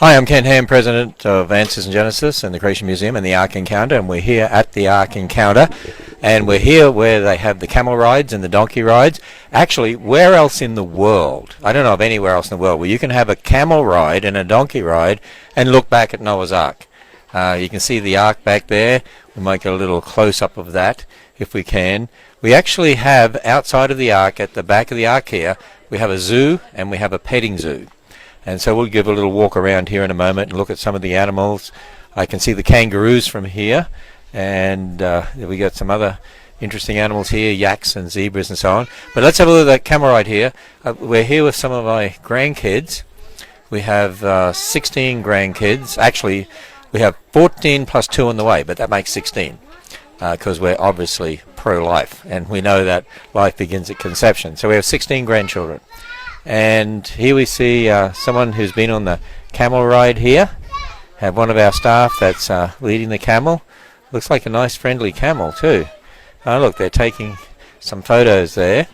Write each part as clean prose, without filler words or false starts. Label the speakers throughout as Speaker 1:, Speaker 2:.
Speaker 1: Hi, I'm Ken Ham, President of Answers and Genesis and the Creation Museum and the Ark Encounter, and we're here at the Ark Encounter, and we're here where they have the camel rides and the donkey rides. Actually, where else in the world, I don't know of anywhere else in the world, where you can have a camel ride and a donkey ride and look back at Noah's Ark. You can see the Ark back there. We might get a little close-up of that if we can. We actually have, outside of the Ark, at the back of the Ark here, we have a zoo and we have a petting zoo. And so we'll give a little walk around here in a moment and look at some of the animals. I can see the kangaroos from here, and we got some other interesting animals here, yaks and zebras and so on. But let's have a look at that camel ride here. We're here with some of my grandkids. We have 16 grandkids. Actually, we have 14 plus 2 on the way, but that makes 16 because we're obviously pro-life, and we know that life begins at conception. So we have 16 grandchildren. And here we see someone who's been on the camel ride here. Have one of our staff that's leading the camel. Looks like a nice friendly camel too. Oh look, they're taking some photos there.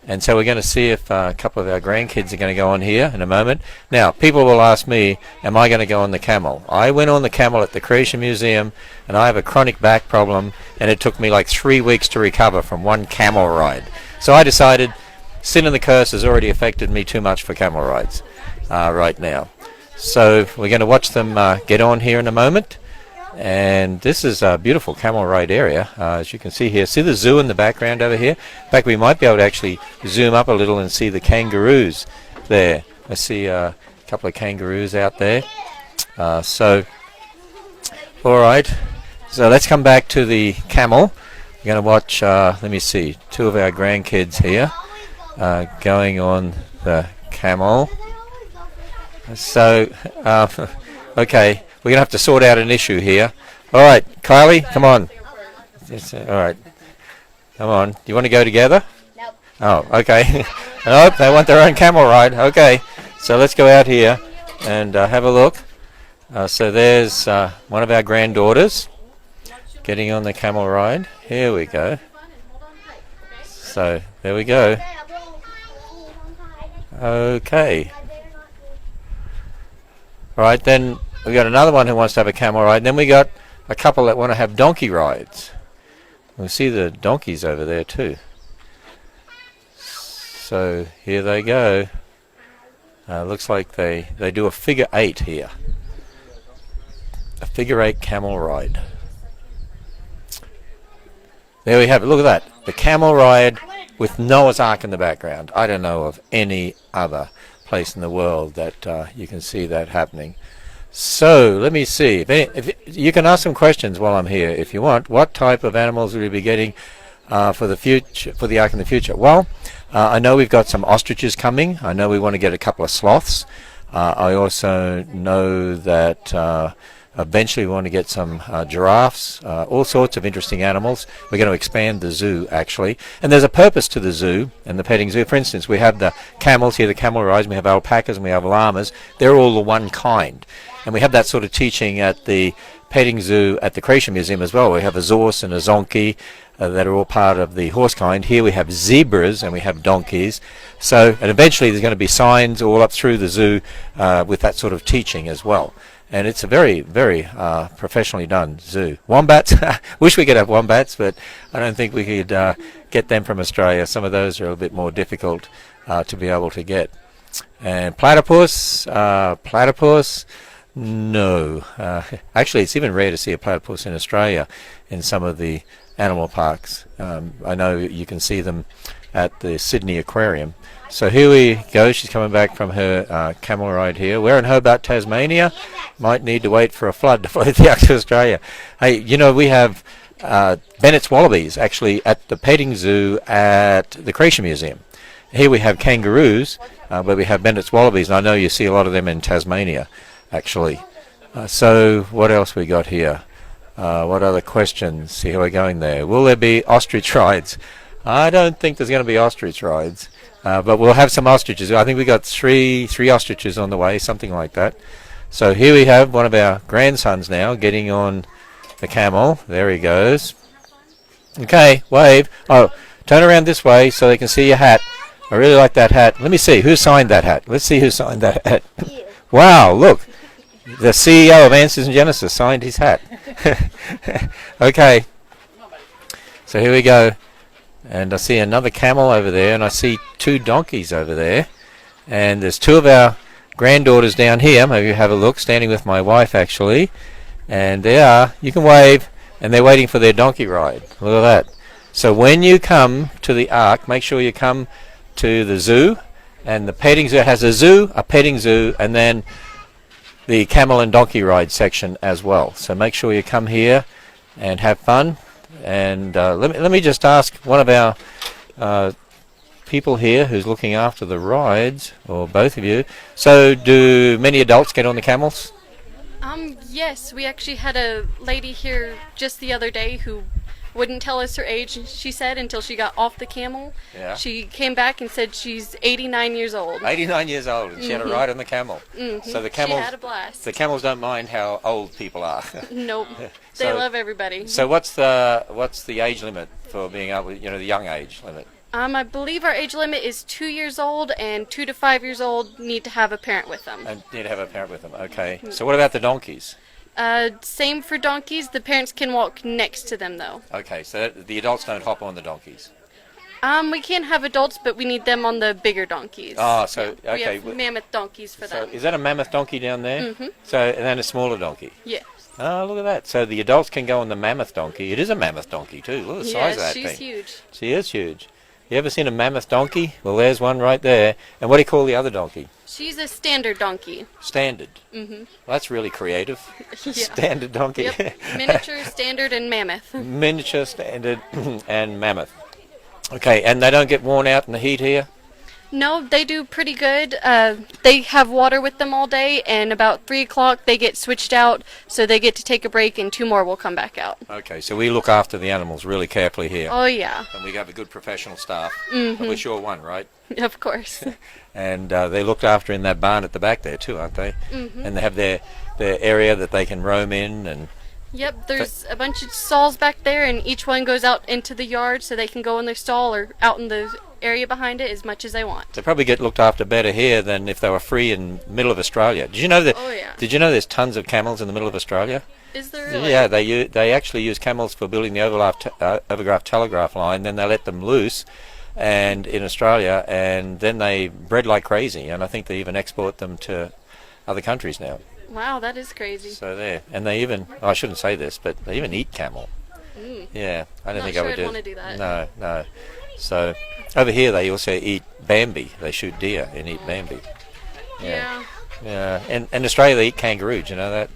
Speaker 1: And so we're going to see if a couple of our grandkids are going to go on here in a moment. Now, people will ask me, am I going to go on the camel? I went on the camel at the Creation Museum, and I have a chronic back problem, and it took me like 3 weeks to recover from one camel ride. So I decided sin and the curse has already affected me too much for camel rides right now. So we're going to watch them get on here in a moment. And this is a beautiful camel ride area, as you can see here. See the zoo in the background over here? In fact, we might be able to actually zoom up a little and see the kangaroos there. I see a couple of kangaroos out there. All right. So let's come back to the camel. We're going to watch, let me see, 2 of our grandkids here. Going on the camel. So, okay, we're going to have to sort out an issue here. All right, Kylie, come on. Yes, all right, come on. Do you want to go together?
Speaker 2: Nope.
Speaker 1: Oh, okay. Nope, they want their own camel ride. Okay, so let's go out here and have a look. So there's one of our granddaughters getting on the camel ride. Here we go. So, there we go. Okay. Alright, then we got another one who wants to have a camel ride. And then we got a couple that want to have donkey rides. We'll see the donkeys over there too. So here they go. Looks like they do a figure 8 here. A figure 8 camel ride. There we have it. Look at that. The camel ride with Noah's Ark in the background. I don't know of any other place in the world that you can see that happening. So let me see. If you can ask some questions while I'm here if you want. What type of animals will you be getting for the future, for the Ark in the future? Well, I know we've got some ostriches coming. I know we want to get a couple of sloths. I also know that eventually we want to get some giraffes, all sorts of interesting animals. We're going to expand the zoo, actually. And there's a purpose to the zoo and the petting zoo. For instance, we have the camels here, the camel rides, and we have alpacas, and we have llamas. They're all the one kind. And we have that sort of teaching at the petting zoo at the Creation Museum as well. We have a zorse and a zonkey that are all part of the horse kind. Here we have zebras and we have donkeys. So, and eventually there's going to be signs all up through the zoo with that sort of teaching as well. And it's a very, very professionally done zoo. Wombats, wish we could have wombats, but I don't think we could get them from Australia. Some of those are a bit more difficult to be able to get. And platypus, no. Actually, it's even rare to see a platypus in Australia in some of the animal parks. I know you can see them at the Sydney Aquarium. So here we go. She's coming back from her camel ride here. We're in Hobart, Tasmania. Might need to wait for a flood to float the Ark to Australia. Hey, you know, we have Bennett's wallabies actually at the petting zoo at the Creation Museum. Here we have kangaroos, but we have Bennett's wallabies, and I know you see a lot of them in Tasmania, actually. So what else we got here? What other questions? See how we're going there. Will there be ostrich rides? I don't think there's going to be ostrich rides. But we'll have some ostriches. I think we got three ostriches on the way, something like that. So here we have one of our grandsons now getting on the camel. There he goes. Okay, wave. Oh, turn around this way so they can see your hat. I really like that hat. Let me see who signed that hat. Let's see who signed that hat. Wow, look. The CEO of Answers in Genesis signed his hat. Okay, so here we go. And I see another camel over there, and I see 2 donkeys over there. And there's 2 of our granddaughters down here. Maybe you have a look, standing with my wife actually. And they are, you can wave, and they're waiting for their donkey ride. Look at that. So when you come to the Ark, make sure you come to the zoo. And the petting zoo has a zoo, a petting zoo, and then the camel and donkey ride section as well. So make sure you come here and have fun. And let me just ask one of our people here who's looking after the rides, or both of you. So do many adults get on the camels?
Speaker 2: Yes, we actually had a lady here just the other day who wouldn't tell us her age, she said, until she got off the camel.
Speaker 1: Yeah.
Speaker 2: She came back and said she's 89 years old.
Speaker 1: 89 years old, and she had a ride on the camel. So the camels,
Speaker 2: she had a blast.
Speaker 1: the camels don't mind how old people are.
Speaker 2: Nope.
Speaker 1: So-
Speaker 2: They love everybody.
Speaker 1: So what's the age limit for being able, the young age limit?
Speaker 2: I believe our age limit is 2 years old, and 2 to 5 years old need to have a parent with them.
Speaker 1: And need to have a parent with them. Okay. So what about the donkeys?
Speaker 2: Same for donkeys. The parents can walk next to them, though.
Speaker 1: Okay, so the adults don't hop on the donkeys.
Speaker 2: We can have adults, but we need them on the bigger donkeys.
Speaker 1: Oh, so
Speaker 2: Yeah,
Speaker 1: okay.
Speaker 2: we have mammoth donkeys for
Speaker 1: So
Speaker 2: them.
Speaker 1: is that a mammoth donkey down there?
Speaker 2: Mhm.
Speaker 1: So and then a smaller donkey.
Speaker 2: Yes.
Speaker 1: Oh, look at that. So the adults can go on the mammoth donkey. It is a mammoth donkey too. Look at the size of that
Speaker 2: she's
Speaker 1: thing.
Speaker 2: huge.
Speaker 1: She is huge. You ever seen a mammoth donkey? Well, there's one right there. And what do you call the other donkey?
Speaker 2: She's a standard donkey.
Speaker 1: Standard.
Speaker 2: Mm-hmm.
Speaker 1: Well, that's really creative.
Speaker 2: Yeah.
Speaker 1: Standard donkey.
Speaker 2: Yep. Miniature, standard, and mammoth.
Speaker 1: Miniature, standard, and mammoth. Okay, and they don't get worn out in the heat here?
Speaker 2: No, they do pretty good. They have water with them all day, and about 3 o'clock they get switched out, so they get to take a break, and 2 more will come back out.
Speaker 1: Okay, so we look after the animals really carefully here.
Speaker 2: Oh, yeah.
Speaker 1: And we have a good professional staff.
Speaker 2: Mm-hmm.
Speaker 1: Of which you're one, right?
Speaker 2: Of course.
Speaker 1: And they looked after in that barn at the back there too, aren't they?
Speaker 2: Mm-hmm.
Speaker 1: And they have their area that they can roam in. And
Speaker 2: Yep, there's a bunch of stalls back there, and each one goes out into the yard, so they can go in their stall or out in the area behind it as much as they want.
Speaker 1: they probably get looked after better here than if they were free in the middle of Australia. Did you know that?
Speaker 2: Oh, yeah.
Speaker 1: Did you know there's tons of camels in the middle of Australia?
Speaker 2: Is there really?
Speaker 1: Yeah, they actually use camels for building the overgraph telegraph line. Then they let them loose, and in Australia, and then they bred like crazy. And I think they even export them to other countries now.
Speaker 2: Wow, that is crazy.
Speaker 1: So there, and they even, I shouldn't say this, but they even eat camel. Yeah, I don't
Speaker 2: Not
Speaker 1: think
Speaker 2: sure
Speaker 1: I would
Speaker 2: I'd
Speaker 1: do
Speaker 2: wanna do that.
Speaker 1: No, no. So over here they also eat Bambi. They shoot deer and eat Bambi.
Speaker 2: Yeah.
Speaker 1: Yeah. And in Australia they eat kangaroo. Do you know that?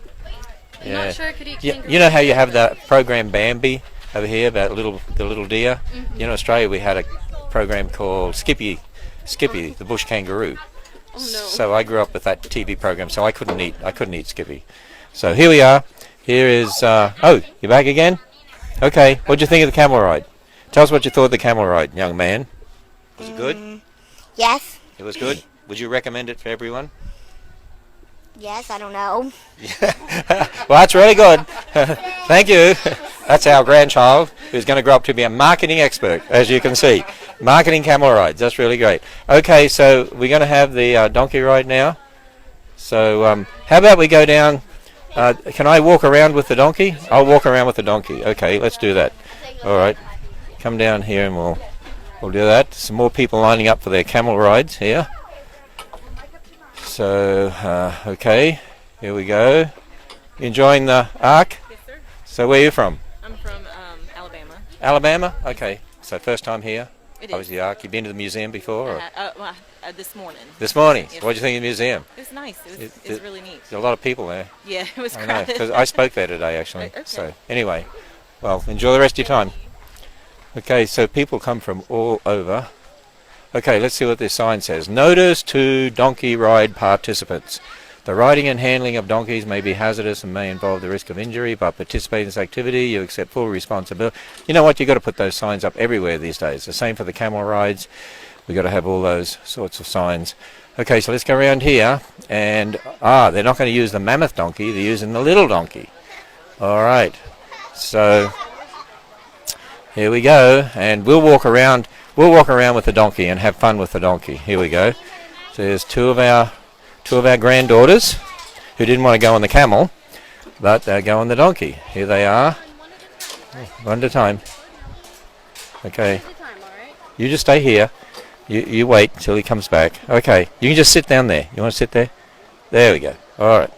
Speaker 2: I'm not sure I could eat
Speaker 1: Yeah.
Speaker 2: kangaroo.
Speaker 1: You know how you have that program Bambi over here about the little deer?
Speaker 2: Mm-hmm.
Speaker 1: You know, in Australia we had a program called Skippy, the bush kangaroo.
Speaker 2: Oh, no.
Speaker 1: So I grew up with that TV program, so I couldn't eat Skippy. So here we are. Here is oh, you're back again? Okay. What'd you think of the camel ride? Tell us what you thought of the camel ride, young man. Was it good?
Speaker 3: Yes.
Speaker 1: It was good. Would you recommend it for everyone?
Speaker 3: Yes, I don't know.
Speaker 1: Well, that's really good. Thank you. That's our grandchild who's going to grow up to be a marketing expert, as you can see. Marketing camel rides. That's really great. Okay, so we're going to have the donkey ride now. So how about we go down? Can I walk around with the donkey? I'll walk around with the donkey. Okay, let's do that. All right. Come down here and we'll do that. Some more people lining up for their camel rides here. So, okay, here we go. You enjoying the Ark?
Speaker 4: Yes, sir.
Speaker 1: So where are you from?
Speaker 4: I'm from Alabama.
Speaker 1: Alabama? Okay, so first time here?
Speaker 4: It
Speaker 1: How was
Speaker 4: is.
Speaker 1: the Ark? You been to the museum before? Or?
Speaker 4: This morning.
Speaker 1: This morning?
Speaker 4: Yes.
Speaker 1: What did you think of the museum?
Speaker 4: It was nice. It was,
Speaker 1: It-
Speaker 4: it's
Speaker 1: it-
Speaker 4: really neat.
Speaker 1: There's a lot of people there.
Speaker 4: Yeah, it was
Speaker 1: I know,
Speaker 4: crowded.
Speaker 1: because I spoke there today actually.
Speaker 4: Okay.
Speaker 1: So anyway, well, enjoy the rest of your time. Okay, so people come from all over. Okay, let's see what this sign says. Notice to donkey ride participants. The riding and handling of donkeys may be hazardous and may involve the risk of injury. By participating in this activity, you accept full responsibility. You know what? You've got to put those signs up everywhere these days. The same for the camel rides. We've got to have all those sorts of signs. Okay, so let's go around here. And, they're not going to use the mammoth donkey. They're using the little donkey. All right. So, here we go. And we'll walk around with the donkey and have fun with the donkey. Here we go. So there's two of our granddaughters. who didn't want to go on the camel, but go on the donkey. Here they are. One at a time. Okay. You just stay here. You wait till he comes back. Okay. You can just sit down there. You want to sit there? There we go. All right.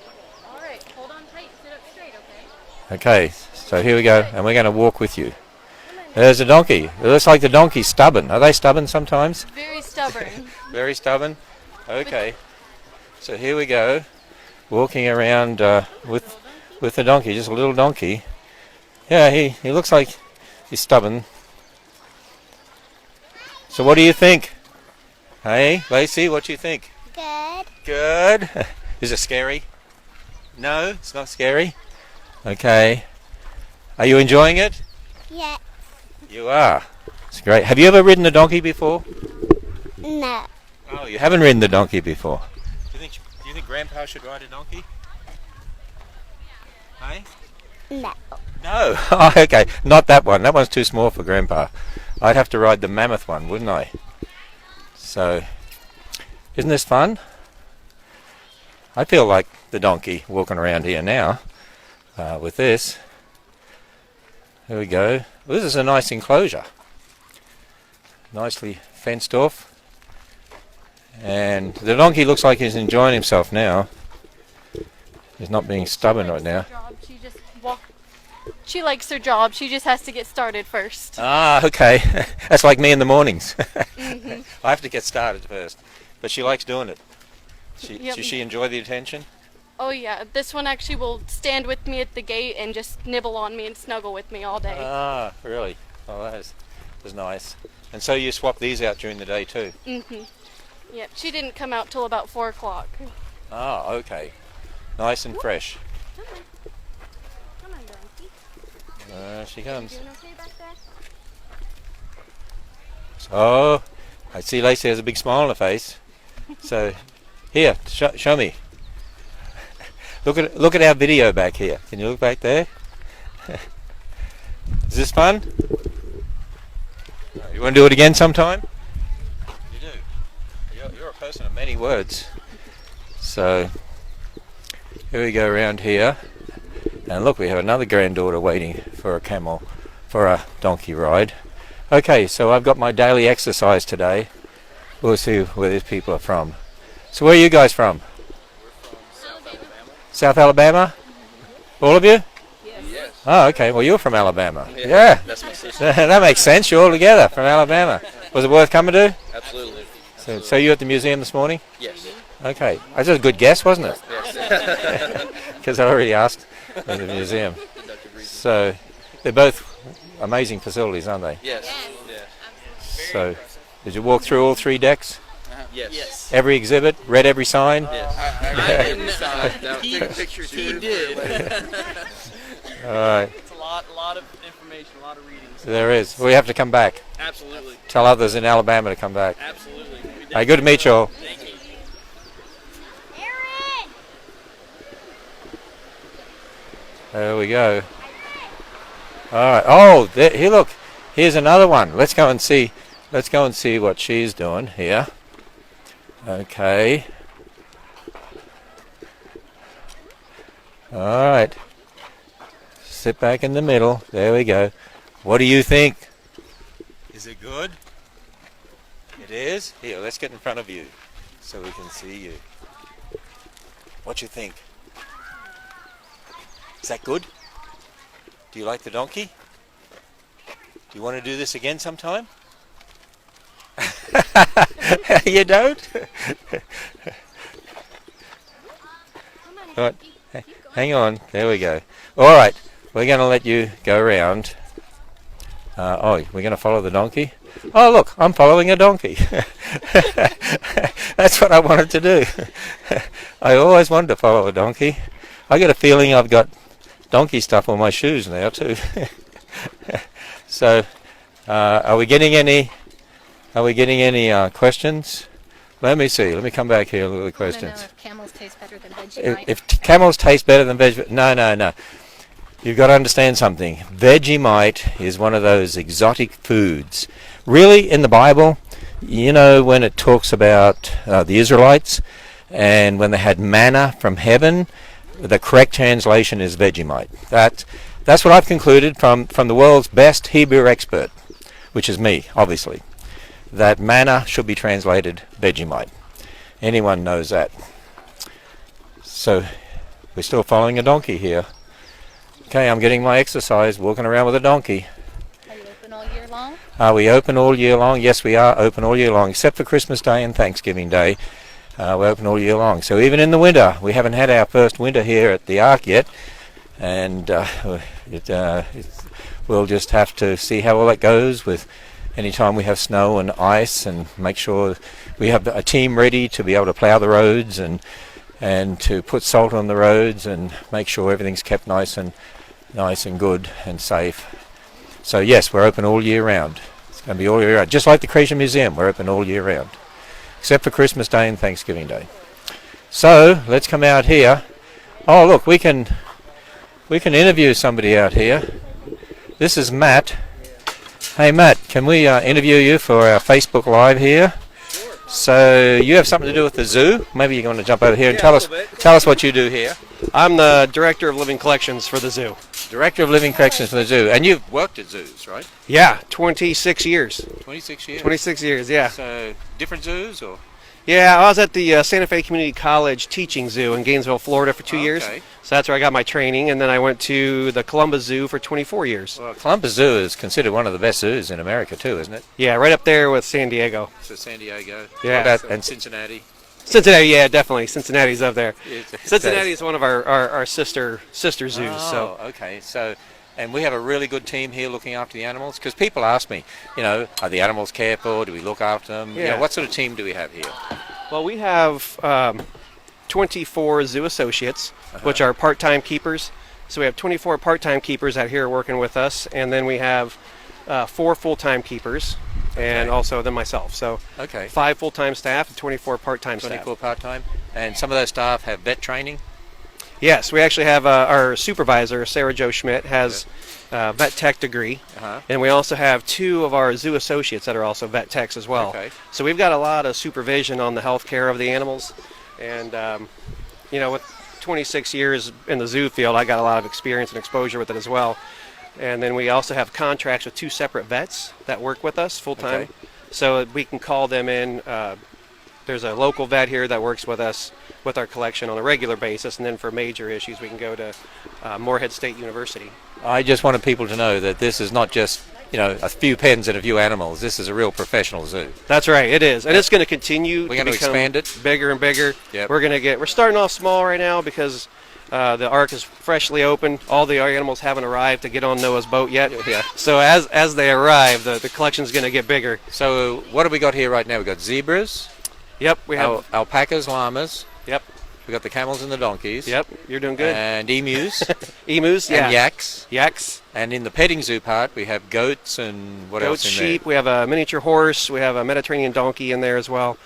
Speaker 2: All right, hold on tight. Sit up straight, okay?
Speaker 1: Okay. So here we go, and we're going to walk with you. There's a donkey. It looks like the donkey's stubborn. Are they stubborn sometimes?
Speaker 2: Very stubborn.
Speaker 1: Very stubborn. Okay. So here we go, walking around with the donkey, just a little donkey. Yeah, he looks like he's stubborn. So what do you think? Hey, Lacey, what do you think?
Speaker 3: Good.
Speaker 1: Good. Is it scary? No, it's not scary. Okay. Are you enjoying it?
Speaker 3: Yeah.
Speaker 1: You are. It's great. Have you ever ridden a donkey before?
Speaker 3: No.
Speaker 1: Oh, you haven't ridden the donkey before. Do you think Grandpa should ride a donkey? Hey?
Speaker 3: No.
Speaker 1: No. Oh, okay. Not that one. That one's too small for Grandpa. I'd have to ride the mammoth one, wouldn't I? So, isn't this fun? I feel like the donkey walking around here now with this. There we go. Well, this is a nice enclosure. Nicely fenced off. And the donkey looks like he's enjoying himself now. He's not being stubborn right now.
Speaker 2: She likes her job. She just has to get started first.
Speaker 1: Ah, okay. That's like me in the mornings. I have to get started first. But she likes doing it. Does she enjoy the attention?
Speaker 2: Oh yeah, this one actually will stand with me at the gate and just nibble on me and snuggle with me all day.
Speaker 1: Ah, really? Oh, that is nice. And so you swap these out during the day too?
Speaker 2: Yep, she didn't come out till about 4 o'clock.
Speaker 1: Ah, okay. Nice and fresh.
Speaker 2: Come on, donkey.
Speaker 1: She comes.
Speaker 2: Doing okay back there?
Speaker 1: So, I see Lacey has a big smile on her face. So, here, show me. Look at our video back here. Can you look back there? Is this fun? You want to do it again sometime? You do. You're a person of many words. So, here we go around here. And look, we have another granddaughter waiting for a donkey ride. Okay, so I've got my daily exercise today. We'll see where these people are from. So where are you guys from? South Alabama? All of you?
Speaker 4: Yes.
Speaker 1: Oh, okay. Well, you're from Alabama. Yeah.
Speaker 4: That's my sister.
Speaker 1: That makes sense. You're all together from Alabama. Was it worth coming to?
Speaker 4: Absolutely.
Speaker 1: So you were at the museum this morning?
Speaker 4: Yes.
Speaker 1: Okay. That's a good guess, wasn't it?
Speaker 4: Yes.
Speaker 1: Because I already asked at the museum. So they're both amazing facilities, aren't they?
Speaker 4: Yes.
Speaker 1: So did you walk through all 3 decks?
Speaker 4: Yes.
Speaker 1: Every exhibit? Read every sign?
Speaker 4: Yes. He did.
Speaker 1: All right.
Speaker 5: It's a lot of information, a lot of reading. So
Speaker 1: There is. We have to come back.
Speaker 5: absolutely,
Speaker 1: Tell others in Alabama to come back.
Speaker 5: absolutely.
Speaker 1: Hey, good to meet you all.
Speaker 5: Thank you.
Speaker 1: There we go. All right. Oh, here, look. Here's another one. Let's go and see. Let's go and see what she's doing here. Okay. All right. Sit back in the middle. There we go. What do you think? Is it good? It is? Here, let's get in front of you so we can see you. What you think? Is that good? Do you like the donkey? Do you want to do this again sometime? You don't? Right. Hang on. There we go. All right. We're going to let you go around. We're going to follow the donkey. Oh, look. I'm following a donkey. That's what I wanted to do. I always wanted to follow a donkey. I get a feeling I've got donkey stuff on my shoes now too. So, are we getting any questions? Let me see. Let me come back here. Look at the questions.
Speaker 6: If camels taste better than Vegemite.
Speaker 1: If camels taste better than Vegemite, no. You've got to understand something. Vegemite is one of those exotic foods. Really, in the Bible, you know, when it talks about the Israelites, And when they had manna from heaven, the correct translation is Vegemite. That's what I've concluded from the world's best Hebrew expert, which is me, obviously, that manna should be translated Vegemite. Anyone knows that. So we're still following a donkey here. Okay, I'm getting my exercise, walking around with a donkey.
Speaker 6: Are you open all year long?
Speaker 1: Are we open all year long? Yes, we are open all year long, except for Christmas Day and Thanksgiving Day. We're open all year long. So even in the winter, we haven't had our first winter here at the Ark yet, and we'll just have to see how all that goes with any time we have snow and ice, and make sure we have a team ready to be able to plow the roads and to put salt on the roads and make sure everything's kept nice and good and safe. So yes, we're open all year round. It's going to be all year round, just like the Creation Museum. We're open all year round, except for Christmas Day and Thanksgiving Day. So let's come out here. Oh look, we can interview somebody out here. This is Matt. Hey Matt, can we interview you for our Facebook Live here?
Speaker 4: Sure.
Speaker 1: So you have something to do with the zoo. Maybe you're going to jump over here and
Speaker 4: Yeah,
Speaker 1: tell
Speaker 4: a
Speaker 1: us
Speaker 4: little bit.
Speaker 1: tell us what you do here.
Speaker 7: I'm the director of living collections for the zoo.
Speaker 1: Director of Living Collections for the zoo, and you've worked at zoos, right?
Speaker 7: Yeah, 26 years.
Speaker 1: 26 years.
Speaker 7: 26 years, yeah.
Speaker 1: So different zoos, or?
Speaker 7: Yeah, I was at the Santa Fe Community College Teaching Zoo in Gainesville, Florida for 2 years.
Speaker 1: Okay.
Speaker 7: So that's where I got my training, and then I went to the Columbus Zoo for 24 years.
Speaker 1: Well, Columbus Zoo is considered one of the best zoos in America too, isn't it?
Speaker 7: Yeah, right up there with San Diego.
Speaker 1: So San Diego.
Speaker 7: Yeah.
Speaker 1: What about, and Cincinnati.
Speaker 7: Cincinnati, yeah, definitely. Cincinnati's up there.
Speaker 1: It
Speaker 7: Cincinnati
Speaker 1: does.
Speaker 7: is one of our sister zoos. So
Speaker 1: Oh, okay. So, and we have a really good team here looking after the animals, because people ask me, are the animals cared for? Do we look after them?
Speaker 7: Yeah.
Speaker 1: What sort of team do we have here?
Speaker 7: Well, we have 24 zoo associates, which are part-time keepers. So we have 24 part-time keepers out here working with us, and then we have 4 full-time keepers, and
Speaker 1: Okay.
Speaker 7: also then myself. So
Speaker 1: Okay.
Speaker 7: 5 full-time staff and 24 part-time staff.
Speaker 1: 24 part-time. And some of those staff have vet training?
Speaker 7: Yes, we actually have our supervisor, Sarah Jo Schmidt, has a vet tech degree.
Speaker 1: Uh-huh.
Speaker 7: And we also have 2 of our zoo associates that are also vet techs as well.
Speaker 1: Okay.
Speaker 7: So we've got a lot of supervision on the health care of the animals. And, with 26 years in the zoo field, I got a lot of experience and exposure with it as well. And then we also have contracts with 2 separate vets that work with us full time.
Speaker 1: Okay.
Speaker 7: So we can call them in. There's a local vet here that works with us with our collection on a regular basis. And then for major issues, we can go to Morehead State University.
Speaker 1: I just wanted people to know that this is not just, a few pens and a few animals. This is a real professional zoo.
Speaker 7: That's right, it is, and it's going to continue.
Speaker 1: We're going to
Speaker 7: become
Speaker 1: expand it?
Speaker 7: bigger and bigger.
Speaker 1: Yep.
Speaker 7: We're starting off small right now because the Ark is freshly open. All the animals haven't arrived to get on Noah's boat yet.
Speaker 1: Yeah.
Speaker 7: So as they arrive, the collection's going to get bigger.
Speaker 1: So what have we got here right now? We've got zebras,
Speaker 7: Yep, we have.
Speaker 1: alpacas, llamas.
Speaker 7: Yep,
Speaker 1: We've got the camels and the donkeys.
Speaker 7: yep. You're doing good.
Speaker 1: And emus.
Speaker 7: Emus, yeah.
Speaker 1: And yaks.
Speaker 7: Yaks.
Speaker 1: And in the petting zoo part, we have goats and what
Speaker 7: Goats,
Speaker 1: else in
Speaker 7: sheep. We have a miniature horse. We have a Mediterranean donkey in there as well.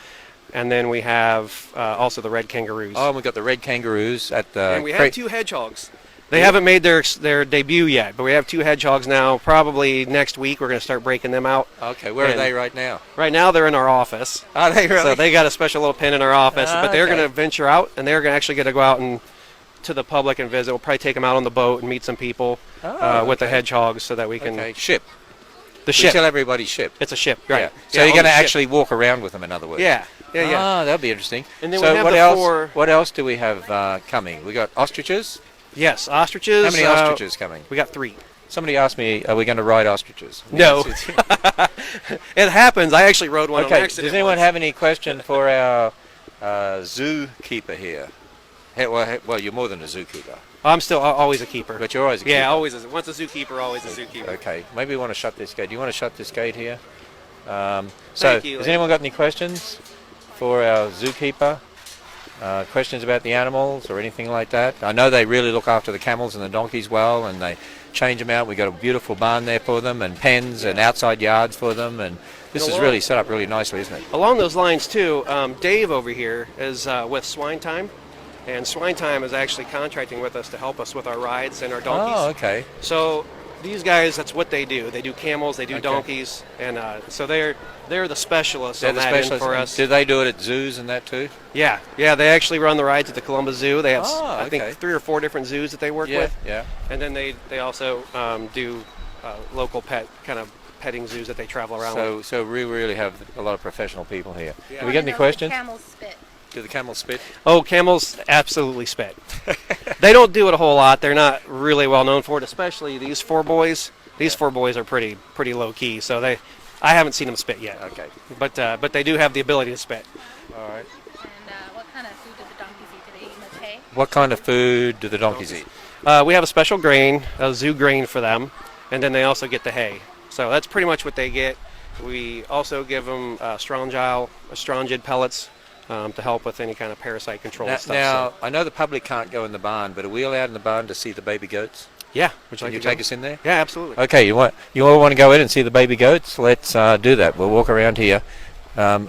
Speaker 7: And then we have also the red kangaroos.
Speaker 1: there? Oh, and we've got the red kangaroos at the...
Speaker 7: And we have 2 hedgehogs. They haven't made their debut yet, but we have 2 hedgehogs now. Probably next week we're going to start breaking them out.
Speaker 1: Okay, where are
Speaker 7: And
Speaker 1: they right now?
Speaker 7: Right now they're in our office.
Speaker 1: Are they really?
Speaker 7: So they got a special little pen in our office, but they're
Speaker 1: Okay.
Speaker 7: going to venture out, and they're gonna actually get to go out and to the public and visit. We'll probably take them out on the boat and meet some people with the hedgehogs so that we can...
Speaker 1: Okay, ship.
Speaker 7: The
Speaker 1: We
Speaker 7: ship.
Speaker 1: tell everybody ship.
Speaker 7: It's a ship, right.
Speaker 1: Yeah. So
Speaker 7: Yeah,
Speaker 1: you're
Speaker 7: on
Speaker 1: going to
Speaker 7: the ship.
Speaker 1: actually walk around with them, in other words?
Speaker 7: Yeah.
Speaker 1: Ah, that'll be interesting.
Speaker 7: And then
Speaker 1: so
Speaker 7: we have
Speaker 1: what
Speaker 7: the
Speaker 1: else?
Speaker 7: 4...
Speaker 1: What else do we have coming? We got ostriches.
Speaker 7: Yes, ostriches.
Speaker 1: How many ostriches coming?
Speaker 7: We got 3.
Speaker 1: Somebody asked me, are we going to ride ostriches?
Speaker 7: No.
Speaker 1: Yes, it's-
Speaker 7: It happens. I actually rode one on
Speaker 1: okay.
Speaker 7: accident.
Speaker 1: Does anyone
Speaker 7: once.
Speaker 1: have any question for our zookeeper here? Well, you're more than a zookeeper,
Speaker 7: I'm still always a keeper.
Speaker 1: but you're always a keeper.
Speaker 7: Yeah, always. Once a zookeeper, always a zookeeper.
Speaker 1: Okay, maybe we want to shut this gate. Do you want to shut this gate here? So,
Speaker 7: Thank you,
Speaker 1: has
Speaker 7: Lee.
Speaker 1: anyone got any questions for our zookeeper? Questions about the animals or anything like that? I know they really look after the camels and the donkeys well, and they change them out. We've got a beautiful barn there for them, and pens and outside yards for them, and this is really set up really nicely, isn't it?
Speaker 7: Along those lines, too, Dave over here is with Swine Time, and Swine Time is actually contracting with us to help us with our rides and our donkeys.
Speaker 1: Oh, okay.
Speaker 7: So these guys, that's what they do. They do camels, they do
Speaker 1: Okay.
Speaker 7: donkeys, and so they're the specialists
Speaker 1: They're
Speaker 7: on
Speaker 1: the
Speaker 7: that end
Speaker 1: specialists.
Speaker 7: for us.
Speaker 1: Do they do it at zoos and that too?
Speaker 7: Yeah, they actually run the rides at the Columbus Zoo. They have,
Speaker 1: Oh,
Speaker 7: I think,
Speaker 1: okay.
Speaker 7: 3 or 4 different zoos that they work
Speaker 1: Yeah,
Speaker 7: with,
Speaker 1: yeah.
Speaker 7: and then they also do local petting zoos that they travel around with.
Speaker 1: So we really have a lot of professional people here.
Speaker 7: Yeah.
Speaker 1: Do we get any
Speaker 6: Know
Speaker 1: questions?
Speaker 6: The camels spit.
Speaker 1: Do the camels spit?
Speaker 7: Oh, camels absolutely spit. They don't do it a whole lot. They're not really well known for it, especially these 4 boys. These 4 boys are pretty low key, so I haven't seen them spit yet.
Speaker 1: Okay.
Speaker 7: But they do have the ability to spit.
Speaker 1: All right.
Speaker 6: And what kind of food do the donkeys eat? Do they eat much hay?
Speaker 1: What kind of food do the donkeys eat?
Speaker 7: We have a special grain, a zoo grain for them, and then they also get the hay. So that's pretty much what they get. We also give them strongid pellets to help with any kind of parasite control and stuff.
Speaker 1: Now,
Speaker 7: so.
Speaker 1: I know the public can't go in the barn, but are we allowed in the barn to see the baby goats?
Speaker 7: Yeah, would
Speaker 1: Can
Speaker 7: like
Speaker 1: you
Speaker 7: to go?
Speaker 1: take us in there?
Speaker 7: Yeah, absolutely.
Speaker 1: Okay, you all want to go in and see the baby goats? Let's do that. We'll walk around here, and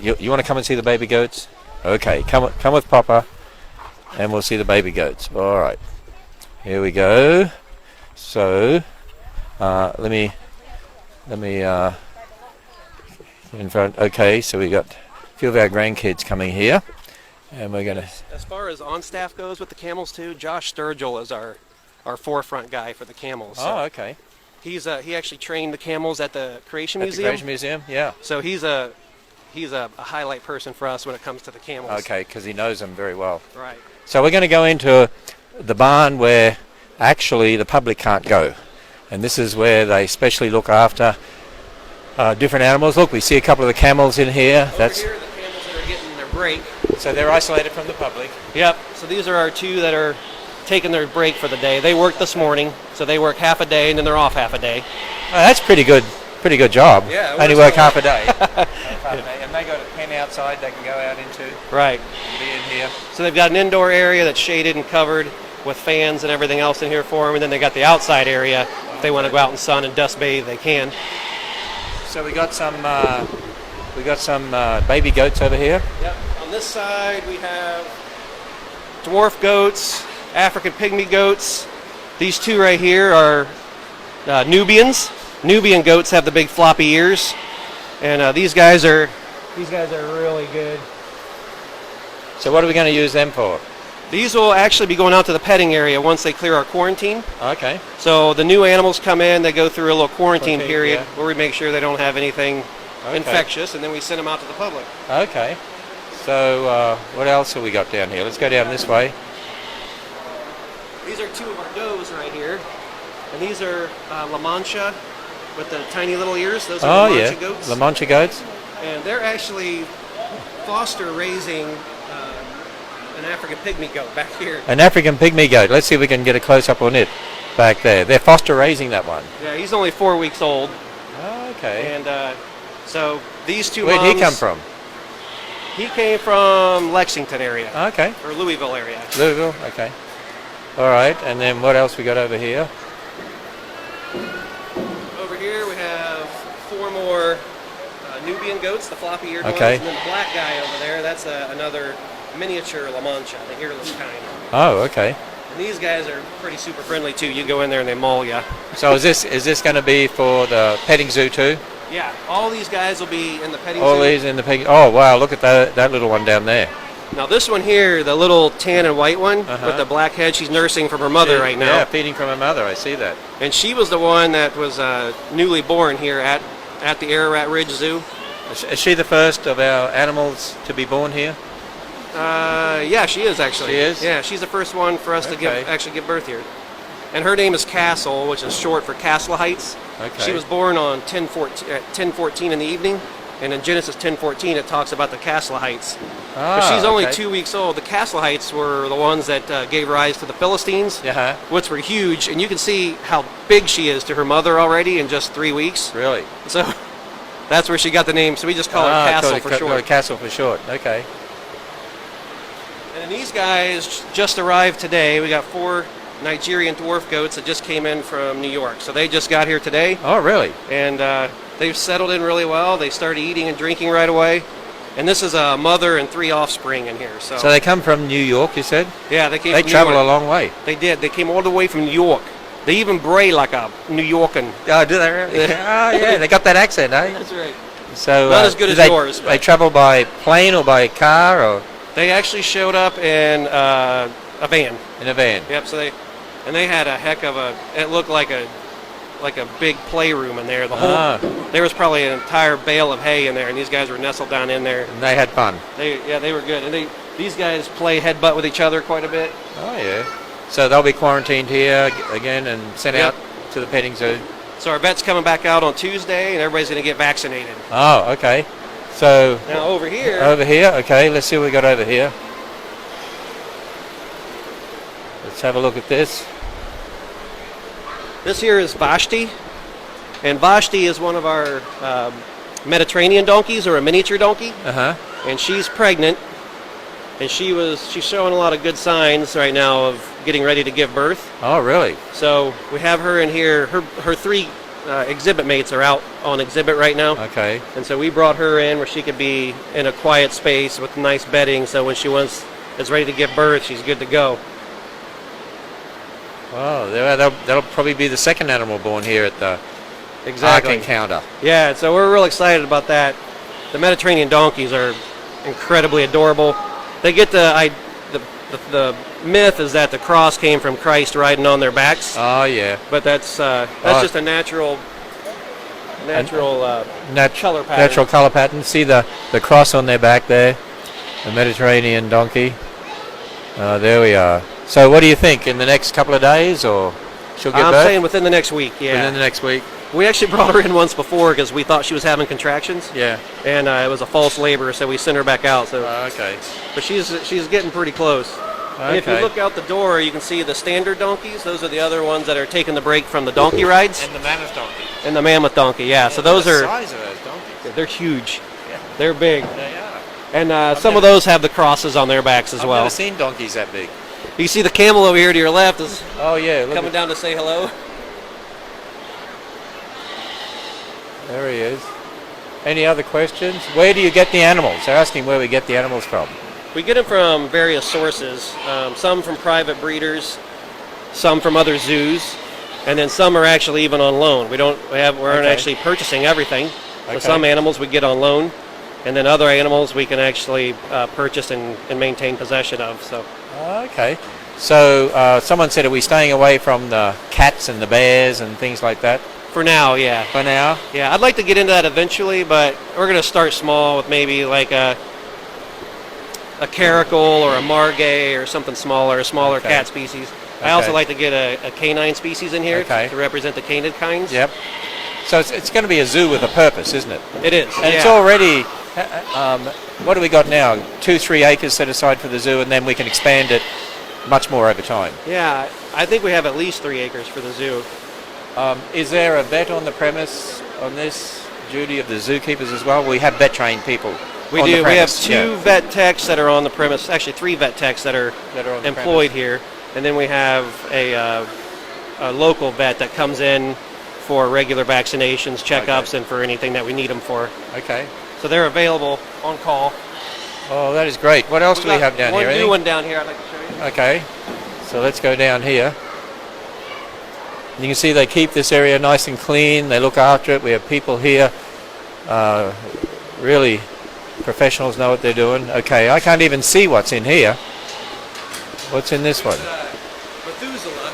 Speaker 1: you want to come and see the baby goats? Okay, come with Papa, and we'll see the baby goats. All right, here we go. So, let me in front. Okay, so we got a few of our grandkids coming here, and we're gonna.
Speaker 7: As far as on staff goes with the camels too, Josh Sturgill is our forefront guy for the camels. So
Speaker 1: Oh, okay.
Speaker 7: he actually trained the camels at the Creation
Speaker 1: At the
Speaker 7: Museum.
Speaker 1: Creation Museum, yeah.
Speaker 7: So he's a highlight person for us when it comes to the camels.
Speaker 1: Okay, because he knows them very well.
Speaker 7: Right.
Speaker 1: So we're going to go into the barn where actually the public can't go. And this is where they specially look after different animals. Look, we see a couple of the camels in here. That's
Speaker 7: Over here are the camels that are getting their break.
Speaker 1: so they're isolated from the public.
Speaker 7: Yep. So these are our 2 that are taking their break for the day. They work this morning, so they work half a day and then they're off half a day.
Speaker 1: Oh, that's pretty good job.
Speaker 7: Yeah, it
Speaker 1: Only
Speaker 7: works
Speaker 1: work
Speaker 7: out.
Speaker 1: half a day. And they got a pen outside they can go out into
Speaker 7: Right.
Speaker 1: and be in here.
Speaker 7: So they've got an indoor area that's shaded and covered with fans and everything else in here for them, and then they got the outside area. If they want to go out in sun and dust bathe, they can.
Speaker 1: So we got some baby goats over here.
Speaker 7: Yep. On this side we have dwarf goats, African pygmy goats. These 2 right here are Nubians. Nubian goats have the big floppy ears, and these guys are really good.
Speaker 1: So what are we going to use them for?
Speaker 7: These will actually be going out to the petting area once they clear our quarantine.
Speaker 1: Okay.
Speaker 7: So the new animals come in, they go through a little quarantine
Speaker 1: Quarantine,
Speaker 7: period
Speaker 1: yeah.
Speaker 7: where we make sure they don't have anything
Speaker 1: Okay.
Speaker 7: infectious, and then we send them out to the public.
Speaker 1: Okay. So what else have we got down here? Let's go down this way.
Speaker 7: These are 2 of our does right here, and these are La Mancha with the tiny little ears. Those are
Speaker 1: Oh
Speaker 7: La
Speaker 1: yeah,
Speaker 7: Mancha goats.
Speaker 1: La Mancha goats.
Speaker 7: And they're actually foster raising an African pygmy goat back here.
Speaker 1: An African pygmy goat. Let's see if we can get a close up on it back there. They're foster raising that one.
Speaker 7: Yeah, he's only 4 weeks old,
Speaker 1: Oh, okay.
Speaker 7: and so these 2
Speaker 1: Where'd
Speaker 7: moms,
Speaker 1: he come from?
Speaker 7: He came from Lexington area,
Speaker 1: Okay.
Speaker 7: or Louisville area.
Speaker 1: Louisville. Okay. All right. And then what else we got over here?
Speaker 7: Over here we have 4 more Nubian goats, the floppy-eared
Speaker 1: Okay.
Speaker 7: ones, and then the black guy over there, that's another miniature La Mancha, the earless kind.
Speaker 1: Oh, okay.
Speaker 7: And these guys are pretty super friendly too. You go in there and they maul you.
Speaker 1: So is this going to be for the petting zoo too?
Speaker 7: Yeah, all these guys will be in the petting
Speaker 1: All
Speaker 7: zoo.
Speaker 1: these in the pig. Oh wow! Look at that little one down there.
Speaker 7: Now this one here, the little tan and white one
Speaker 1: Uh-huh.
Speaker 7: with the black head, she's nursing from her mother right now.
Speaker 1: Yeah, feeding from her mother. I see that.
Speaker 7: And she was the one that was newly born here at the Ararat Ridge Zoo.
Speaker 1: Is she the first of our animals to be born here?
Speaker 7: Yeah, she is actually.
Speaker 1: She is?
Speaker 7: Yeah, she's the first one for us to
Speaker 1: Okay.
Speaker 7: actually give birth here. And her name is Castle, which is short for Castle Heights.
Speaker 1: Okay.
Speaker 7: She was born on 10:14 in the evening, and in Genesis 10:14 it talks about the Castle Heights. But she's only
Speaker 1: okay.
Speaker 7: 2 weeks old. The Castle Heights were the ones that gave rise to the Philistines,
Speaker 1: Yeah.
Speaker 7: which were huge, and you can see how big she is to her mother already in just 3 weeks.
Speaker 1: Really?
Speaker 7: So that's where she got the name. So we just call her Castle for short.
Speaker 1: Castle for short. Okay.
Speaker 7: And then these guys just arrived today. We got 4 Nigerian dwarf goats that just came in from New York. So they just got here today,
Speaker 1: Oh, really?
Speaker 7: and they've settled in really well. They started eating and drinking right away. And this is a mother and 3 offspring in here. So,
Speaker 1: So they come from New York, you said?
Speaker 7: yeah, they came
Speaker 1: They
Speaker 7: from
Speaker 1: travel
Speaker 7: New
Speaker 1: a
Speaker 7: York.
Speaker 1: long way.
Speaker 7: They did. They came all the way from New York. They even bray like a New Yorkan.
Speaker 1: Oh, do they really? Oh, yeah, they got that accent, eh?
Speaker 7: That's right.
Speaker 1: So
Speaker 7: Not as good
Speaker 1: do
Speaker 7: as
Speaker 1: they,
Speaker 7: yours,
Speaker 1: They
Speaker 7: but-
Speaker 1: travel by plane or by car or
Speaker 7: They actually showed up in a van.
Speaker 1: in a van?
Speaker 7: Yep. So they had a heck of a. It looked like a big playroom in there. The whole there was probably an entire bale of hay in there, and these guys were nestled down in there.
Speaker 1: And they had fun.
Speaker 7: They were good, and these guys play headbutt with each other quite a bit.
Speaker 1: Oh, yeah. So they'll be quarantined here again and sent
Speaker 7: Yep.
Speaker 1: out to the petting zoo.
Speaker 7: So our vet's coming back out on Tuesday, and everybody's going to get vaccinated.
Speaker 1: Oh, okay. So
Speaker 7: Now over here,
Speaker 1: okay, let's see what we got over here. Let's have a look at this.
Speaker 7: this here is Vashti, and Vashti is one of our Mediterranean donkeys, or a miniature donkey,
Speaker 1: Uh-huh.
Speaker 7: and she's pregnant, and she's showing a lot of good signs right now of getting ready to give birth.
Speaker 1: Oh, really?
Speaker 7: So we have her in here. Her three exhibit mates are out on exhibit right now.
Speaker 1: Okay.
Speaker 7: And so we brought her in where she could be in a quiet space with nice bedding, so when she is ready to give birth, she's good to go.
Speaker 1: Oh, that'll probably be the second animal born here at the
Speaker 7: Exactly.
Speaker 1: Ark Encounter.
Speaker 7: Yeah, so we're real excited about that. The Mediterranean donkeys are incredibly adorable. They get the myth is that the cross came from Christ riding on their backs,
Speaker 1: Oh, yeah.
Speaker 7: but that's just a natural color pattern.
Speaker 1: Natural color pattern. See the cross on their back there, the Mediterranean donkey. There we are. So what do you think? In the next couple of days, or she'll get
Speaker 7: I'm
Speaker 1: birth?
Speaker 7: saying within the next week. Yeah.
Speaker 1: Within the next week.
Speaker 7: We actually brought her in once before because we thought she was having contractions.
Speaker 1: Yeah.
Speaker 7: And it was a false labor, so we sent her back out. So,
Speaker 1: Okay.
Speaker 7: but she's getting pretty close. And if you
Speaker 1: Okay.
Speaker 7: look out the door, you can see the standard donkeys. Those are the other ones that are taking the break from the donkey rides.
Speaker 1: And the mammoth donkey.
Speaker 7: And the mammoth donkey, yeah. So those
Speaker 1: the
Speaker 7: are
Speaker 1: size of those donkeys.
Speaker 7: they're huge.
Speaker 1: Yeah.
Speaker 7: They're big.
Speaker 1: They are.
Speaker 7: And some of those have the crosses on their backs as
Speaker 1: I've
Speaker 7: well.
Speaker 1: never seen donkeys that big.
Speaker 7: You see the camel over here to your left is
Speaker 1: Oh, yeah. Look
Speaker 7: coming
Speaker 1: at,
Speaker 7: down to say hello.
Speaker 1: there he is. Any other questions? Where do you get the animals? They're asking where we get the animals from.
Speaker 7: We get them from various sources. Some from private breeders, some from other zoos, and then some are actually even on loan. We aren't
Speaker 1: Okay.
Speaker 7: actually purchasing everything. So
Speaker 1: Okay.
Speaker 7: some animals we get on loan, and then other animals we can actually purchase and maintain possession of. So
Speaker 1: Okay. So someone said, are we staying away from the cats and the bears and things like that
Speaker 7: for now, yeah.
Speaker 1: for now?
Speaker 7: Yeah, I'd like to get into that eventually, but we're going to start small with maybe like a caracal or a margay or something smaller, a smaller
Speaker 1: Okay.
Speaker 7: cat species. I also
Speaker 1: Okay.
Speaker 7: like to get a canine species in here
Speaker 1: Okay.
Speaker 7: to represent the canid kinds.
Speaker 1: Yep. So it's going to be a zoo with a purpose, isn't it?
Speaker 7: It is.
Speaker 1: And it's
Speaker 7: yeah.
Speaker 1: already, what do we got now? 2-3 acres set aside for the zoo, and then we can expand it much more over time.
Speaker 7: Yeah, I think we have at least 3 acres for the zoo.
Speaker 1: Is there a vet on the premise on this duty of the zookeepers as well? We have vet trained people.
Speaker 7: We
Speaker 1: on
Speaker 7: do.
Speaker 1: The
Speaker 7: We have
Speaker 1: premise,
Speaker 7: 2
Speaker 1: yeah,
Speaker 7: vet techs that are on the premise. Actually, 3 vet techs that are
Speaker 1: that are on the
Speaker 7: employed here, and then we have a local vet that comes in for regular vaccinations, checkups,
Speaker 1: Okay.
Speaker 7: and for anything that we need them for.
Speaker 1: premise. Okay.
Speaker 7: So they're available on call.
Speaker 1: Oh, that is great. What else do we have down
Speaker 7: one
Speaker 1: here?
Speaker 7: new
Speaker 1: Anything?
Speaker 7: one down here I'd like to show you.
Speaker 1: Okay. So let's go down here. You can see they keep this area nice and clean. They look after it. We have people here. Really, professionals know what they're doing. Okay, I can't even see what's in here. What's in this one?
Speaker 7: Methuselah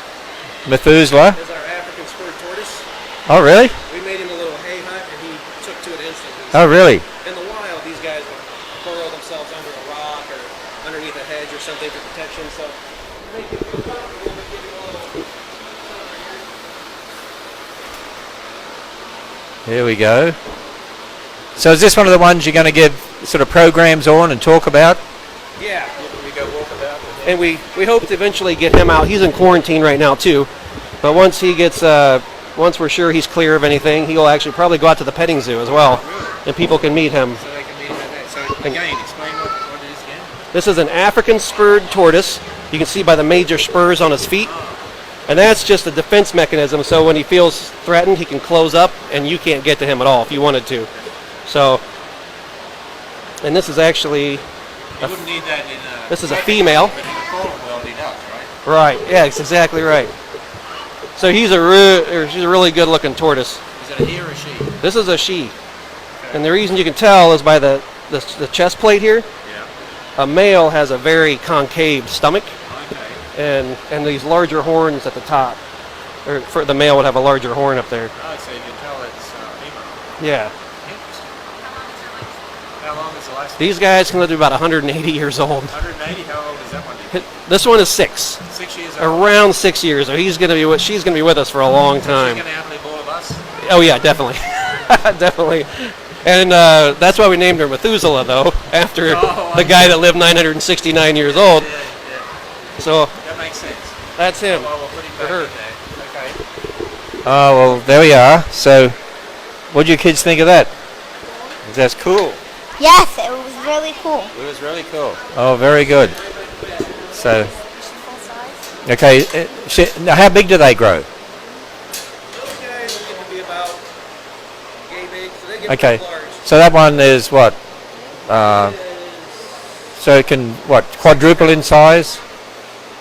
Speaker 1: Methuselah.
Speaker 7: is our African spurred tortoise.
Speaker 1: Oh, really?
Speaker 7: We made him a little hay hut, and he took to it instantly.
Speaker 1: Oh, really?
Speaker 7: In the wild, these guys would burrow themselves under a rock or underneath a hedge or something for protection. So make it feel comfortable, but give you a little.
Speaker 1: Here we go. So is this one of the ones you're going to give sort of programs on and talk about?
Speaker 7: Yeah.
Speaker 1: We go walk about.
Speaker 7: And we hope to eventually get him out. He's in quarantine right now too, but once he gets once we're sure he's clear of anything, he'll actually probably go out to the petting zoo as well, and people can meet him.
Speaker 1: So they can meet him there. So again, explain what it is again.
Speaker 7: This is an African spurred tortoise. You can see by the major spurs on his feet, and that's just a defense mechanism. So when he feels threatened, he can close up, and you can't get to him at all if you wanted to. So, and this is actually
Speaker 1: You wouldn't need that in a...
Speaker 7: This is a female.
Speaker 1: But in the fallen world, he does, right?
Speaker 7: Right. Yeah, it's exactly right. So she's a really good looking tortoise.
Speaker 1: Is it a he or a she?
Speaker 7: This is a she. And the reason you can tell is by the chest plate here.
Speaker 1: Yeah.
Speaker 7: A male has a very concave stomach
Speaker 1: Okay.
Speaker 7: and these larger horns at the top. Or for the male would have a larger horn up there.
Speaker 1: Oh, so you can tell it's female.
Speaker 7: Yeah.
Speaker 1: Interesting. How long is the last?
Speaker 7: These guys can live to about 180 years old.
Speaker 1: 180. How old is that one?
Speaker 7: This one is 6.
Speaker 1: 6 years old.
Speaker 7: Around 6 years. So she's gonna be with us for a long time.
Speaker 1: She's going to outlive all of us.
Speaker 7: Oh yeah, definitely. Definitely. And that's why we named her Methuselah, though, after the guy that lived 969 years old.
Speaker 1: Yeah, yeah.
Speaker 7: So
Speaker 1: That makes sense.
Speaker 7: that's him.
Speaker 1: Well, we'll put him
Speaker 7: For
Speaker 1: back
Speaker 7: her.
Speaker 1: in there. Okay. Oh, well, there we are. So, what do you kids think of that? That's cool.
Speaker 3: Yes, it was really cool.
Speaker 1: It was really cool. Oh, very good. So, okay. Now, how big do they grow?
Speaker 7: Those guys get to be about yay big, so they get
Speaker 1: Okay.
Speaker 7: large.
Speaker 1: So that one is what? So it can, what, quadruple in size?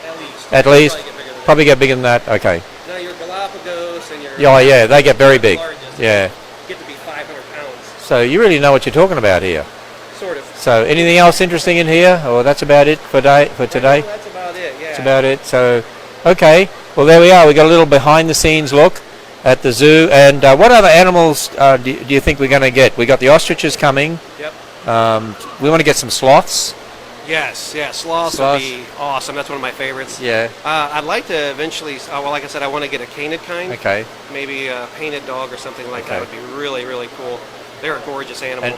Speaker 7: At least.
Speaker 1: At
Speaker 7: Probably get bigger
Speaker 1: least? Probably get bigger
Speaker 7: than that.
Speaker 1: than that? Okay.
Speaker 7: Now your Galapagos and your
Speaker 1: Yeah, yeah, they get very big.
Speaker 7: largest
Speaker 1: Yeah.
Speaker 7: get to be 500 pounds,
Speaker 1: So you really know what you're talking about here.
Speaker 7: sort of.
Speaker 1: So anything else interesting in here? Or that's about it for today?
Speaker 7: That's about it. Yeah.
Speaker 1: That's about it. So, okay. Well, there we are. We got a little behind-the-scenes look at the zoo. And what other animals do you think we're going to get? We got the ostriches coming.
Speaker 7: Yep.
Speaker 1: We want to get some sloths.
Speaker 7: Yes. Yeah. Sloths would
Speaker 1: Sloths.
Speaker 7: be awesome. That's one of my favorites.
Speaker 1: Yeah.
Speaker 7: I'd like to eventually. Well, like I said, I want to get a canid kind.
Speaker 1: Okay.
Speaker 7: Maybe a painted dog or something like that
Speaker 1: Okay.
Speaker 7: would be really, really cool. They're a gorgeous animal.